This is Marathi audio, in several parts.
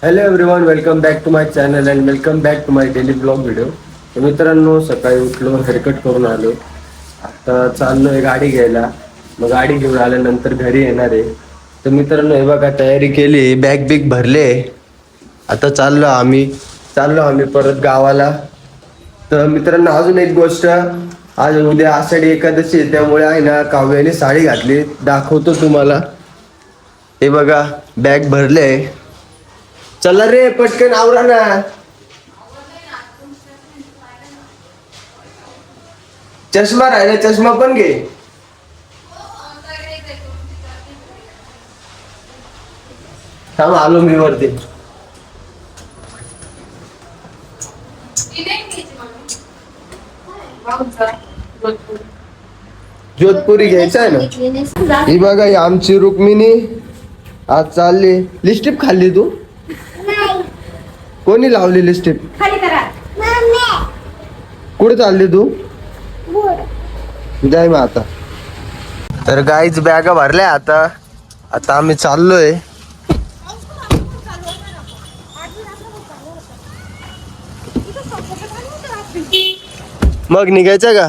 Hello everyone, welcome back to my channel and welcome back to my daily blog video. तर मित्रांनो, सकाळी उठलो, हेअरकट करून आलो. आता चाललोय गाडी घ्यायला. मग गाडी घेऊन आल्यानंतर घरी येणार आहे. तर मित्रांनो, हे बघा, तयारी केली, बॅग बिग भरले. आता चाललो आम्ही परत गावाला. तर मित्रांनो, अजून एक गोष्ट, आज उद्या आषाढी एकादशी आहे, त्यामुळे आहे ना, काव्याने साडी घातली, दाखवतो तुम्हाला. हे बघा, बॅग भरले. चला रे, पटकन आवरा ना. चष्मा राहिला, चष्मा पण घे. थांब, आलो मी वरती. जोधपुरी घ्यायचा आहे ना. ही बघा, ही आमची रुक्मिणी आज चालली. लिपस्टिक खाल्ली तू? कोणी लावली लिपस्टिक? कुठे चालली तू? जाय मग आता. तर गाईच बॅगा भरल्या. आता आम्ही चाललोय. मग निघायचं का?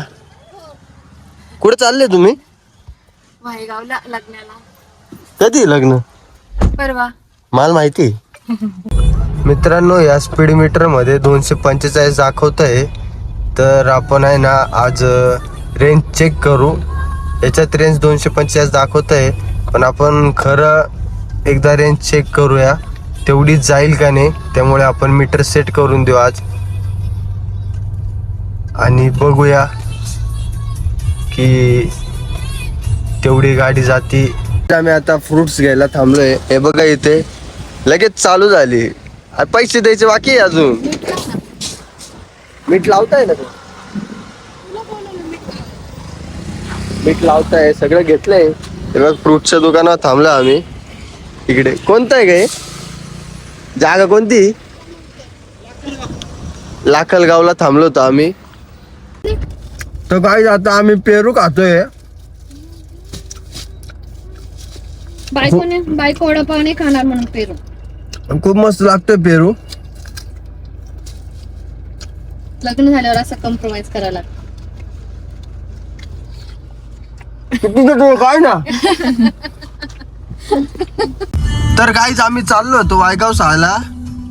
कुठे चालले तुम्ही? वाहेगावला लग्नाला. कधी लग्न? परवा. मला माहिती. मित्रांनो, या स्पीड मीटर मध्ये 245 दाखवत आहे. तर आपण आहे ना, आज रेंज चेक करू. याच्यात रेंज 245 दाखवत आहे, पण आपण खरं एकदा रेंज चेक करूया, तेवढी जाईल का नाही. त्यामुळे आपण मीटर सेट करून देऊ आज आणि बघूया की तेवढी गाडी जाती. आम्ही आता फ्रुट्स घ्यायला थांबलोय. हे बघा, इथे लगेच चालू झाली. पैसे द्यायचे बाकी आहे अजून. मीठ लावताय ना? मीठ लावताय, सगळं घेतलंय. हे बघ, फ्रुटच्या दुकानात थांबलो आम्ही. इकडे कोणतं आहे काय जागा? कोणती? लाखलगावला थांबलो होतो आम्ही. तर काय, आता आम्ही पेरू खातोय. बायको वडापाव नाही खाणार म्हणून पेरू. खूप मस्त लागतोय पेरू. लग्न झाल्यावर असं कॉम्प्रोमाइज करायला लागतं. काय ना. तर गाईज, आम्ही चाललो होतो वायगाव सहाला.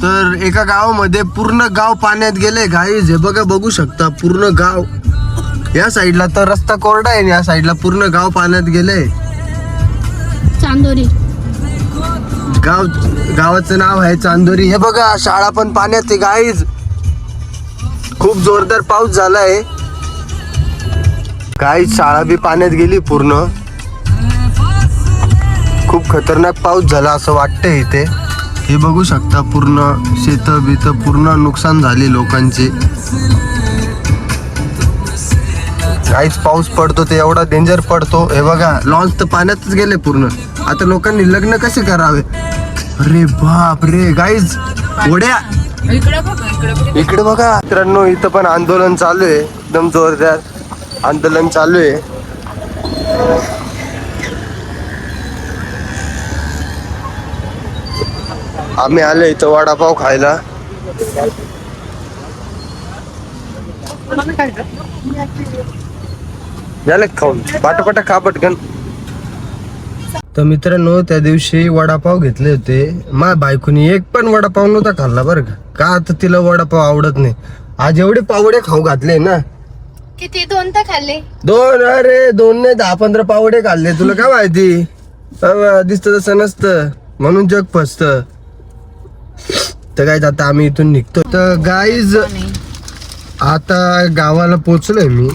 तर एका गावामध्ये पूर्ण गाव पाण्यात गेले गाईज. हे बघा, बघू शकता पूर्ण गाव. या साईडला तर रस्ता कोरडा आहे, या साईडला पूर्ण गाव पाण्यात गेले. चांदोरी गावाचं नाव आहे चांदोरी. हे बघा, शाळा पण पाण्यात आहे गाईज. खूप जोरदार पाऊस झालाय गाईज. शाळा बी पाण्यात गेली पूर्ण. खूप खतरनाक पाऊस झाला असं वाटतंय इथे. हे बघू शकता, पूर्ण शेत बीत पूर्ण नुकसान झाले लोकांचे. काहीच पाऊस पडतो ते एवढा डेंजर पडतो. हे बघा, लॉन्च तर पाण्यातच गेले पूर्ण. आता लोकांनी लग्न कसे करावे? अरे बाप रे गाईज, उड्या इकडे बघा. मित्रांनो, इथं पण आंदोलन चालू आहे. एकदम जोरदार आंदोलन चालू आहे. आम्ही आलो इथं वडापाव खायला. झालं खाऊन, पाटापाटा खा पटकन. तर मित्रांनो, त्या दिवशी वडापाव घेतले होते. माझ्या बायकोनी एक पण वडापाव नव्हता खाल्ला बरं का. आता तिला वडापाव आवडत नाही. आज एवढे पावडे खाऊ घातले ना. किती? 2 तर खाल्ले. 2? अरे 2 नाही, 10-15 पावडे खाल्ले. तुला काय माहिती? दिसत तसं नसतं, म्हणून जग फसत. तर गाईज, आता आम्ही इथून निघतो. तर गाईज, आता गावाला पोचलोय मी.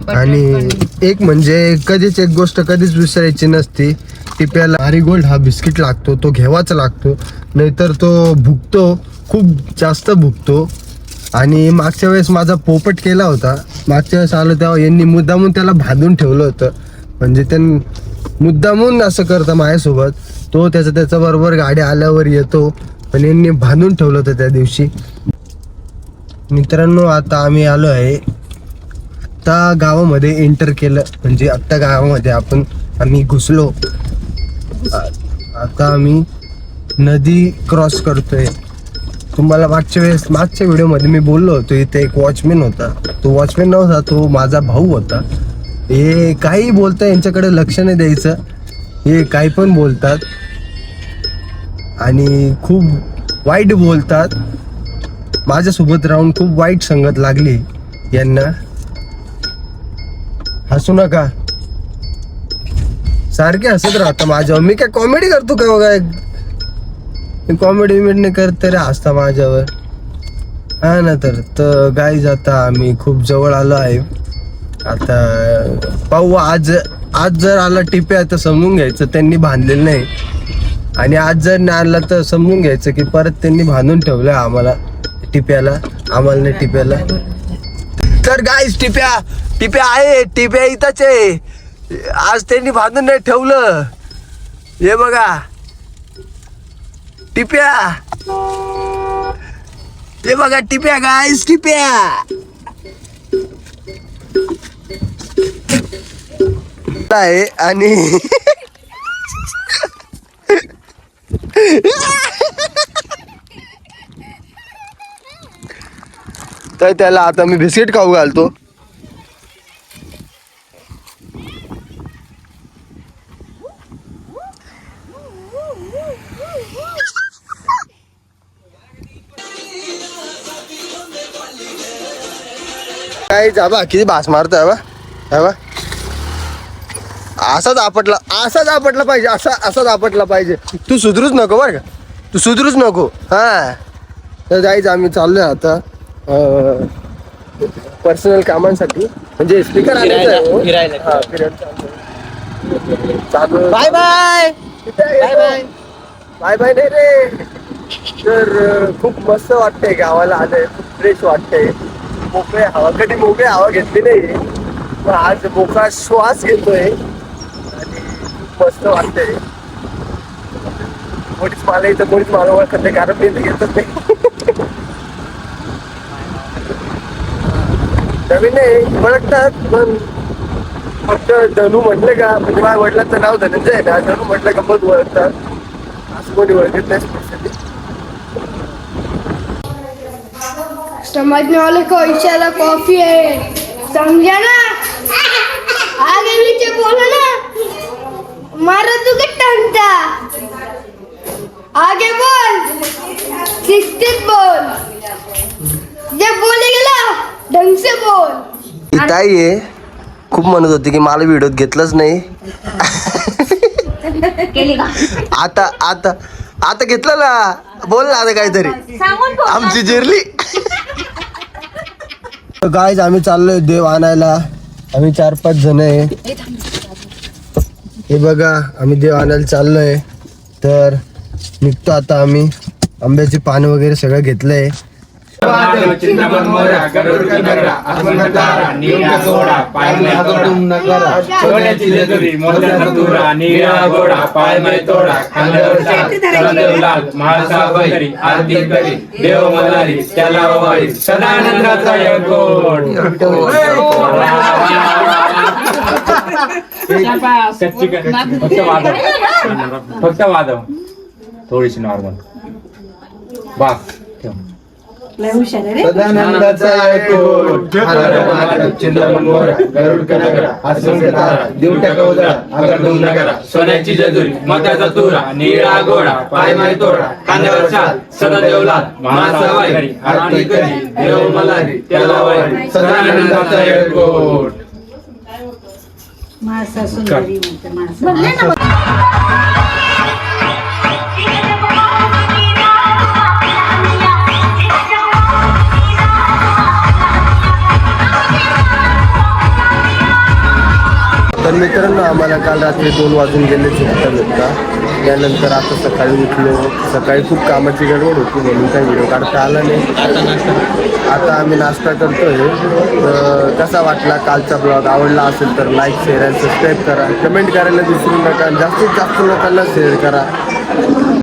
आणि एक म्हणजे कधीच एक गोष्ट कधीच विसरायची नसती. टिप्याला मारीगोल्ड हा बिस्किट लागतो, तो घ्यावाच लागतो, नाहीतर तो भुकतो, खूप जास्त भुकतो. आणि मागच्या वेळेस माझा पोपट केला होता. मागच्या वेळेस आलो तेव्हा यांनी मुद्दामून त्याला बांधून ठेवलं होतं. म्हणजे त्यांनी मुद्दामून असं करतं माझ्यासोबत. तो त्याचा बरोबर गाडी आल्यावर येतो, पण यांनी बांधून ठेवलं होतं त्या दिवशी. मित्रांनो, आता आम्ही आलो आहे. आता गावामध्ये एंटर केलं, म्हणजे आता गावामध्ये आम्ही घुसलो. आता आम्ही नदी क्रॉस करतोय. तुम्हाला मागच्या व्हिडिओमध्ये मी बोललो होतो इथे एक वॉचमॅन होता. तो वॉचमॅन नव्हता, तो माझा भाऊ होता. हे काही बोलता यांच्याकडे लक्ष नाही द्यायचं. हे काही पण बोलतात आणि खूप वाईट बोलतात. माझ्यासोबत राहून खूप वाईट संगत लागली यांना. हसू नका, सारखे हसत राहता माझ्यावर. मी काय कॉमेडी करतो का बघा, कॉमेडी नाही करत तरी हसता माझ्यावर. हा ना. तर गाईज आता आम्ही खूप जवळ आलो आहे. आता पाहू, आज जर आला टिप्या तर समजून घ्यायचं त्यांनी बांधलेलं नाही, आणि आज जर नाही आला तर समजून घ्यायचं की परत त्यांनी बांधून ठेवलं आम्हाला आम्हाला नाही टिप्याला. तर गाईज टिप्या आहे, टिप्या इथंच आहे. आज त्यांनी बांधून नाही ठेवलं. हे बघा टिप्या, हे बघा टिप्या गाईज, टिप्या आहे. आणि तर त्याला आता मी बिस्किट खाऊ घालतो. काय जाबा किती भास मारतोय बा. असाच आपटला पाहिजे, असाच आपटला पाहिजे. तू सुधरूच नको बरं का, तू सुधरूच नको. हा तर जायचं आम्ही चाललोय आता पर्सनल कामांसाठी, म्हणजे speaker bye bye bye bye नाही रे. तर खूप मस्त वाटतंय गावाला आलंय, खूप फ्रेश वाटतंय. मोकळे हवा घेतली नाही, पण आज मोकळा श्वास घेतोय आणि खूप मस्त वाटतंय. कोणीच मला ओळखत नाही, कारण मी घेतच नाही. नवीन नाही ओळखतात, पण फक्त धनू म्हटलं का, म्हणजे माझ्या वडिलांचं नाव धनंजय आहे ना, धनू म्हटलं का मग ओळखतात. असं कोणी ओळखत नाही स्पेशली. समझने वाले को इंशाल्लाह कॉफी है, समझा ना. आगे नीचे बोलो ना, मारो तू के टंटा. आगे बोल, शिस्तीत बोल. जब बोले गेला ढंग से बोल. ताई आहे खूप म्हणत होती की मला व्हिडिओत घेतलंच नाही. आता घेतलं ना, बोल ना आता काहीतरी. आमची जिरली. गाईज आम्ही चाललोय देव आणायला. आम्ही 4-5 जण आहे. हे बघा आम्ही देव आणायला चाललोय. तर निघतो आता आम्ही. आंब्याची पानं वगैरे सगळं घेतलंय. सोन्याची जेजुरी मोत्याचा तुरा निळा घोडा पायमय तोडा खांद्यावर साज लाल महासावरी आरती करी देव मल्हारी त्याला ओवाळी सदानंदाचा गोड. फक्त वादव थोडीशी नॉर्मल बास ठेव. सदानंदाचा गोड सोन्याची जेजुरी मोत्याचा तुरा निळा घोडा पायमाय तोडा खांद्यावर साज सदादेव लाल महासावरी आरती करी देव मल्हारी त्याला ओवाळी सदानंदाचा गोड. मासा सुंदरी म्हणते मासा. तर मित्रांनो आम्हाला काल रात्री 2 वाजून गेले झोपता. त्यानंतर आता सकाळी उठलो. सकाळी खूप कामाची गडबड होती म्हणून काही व्हिडिओ काढता आला नाही. आता आम्ही नाश्ता करतोय. तर कसा वाटला कालचा ब्लॉग? आवडला असेल तर लाईक शेअर आणि सबस्क्राईब करा. कमेंट करायला विसरू नका. जास्तीत जास्त लोकांना शेअर करा.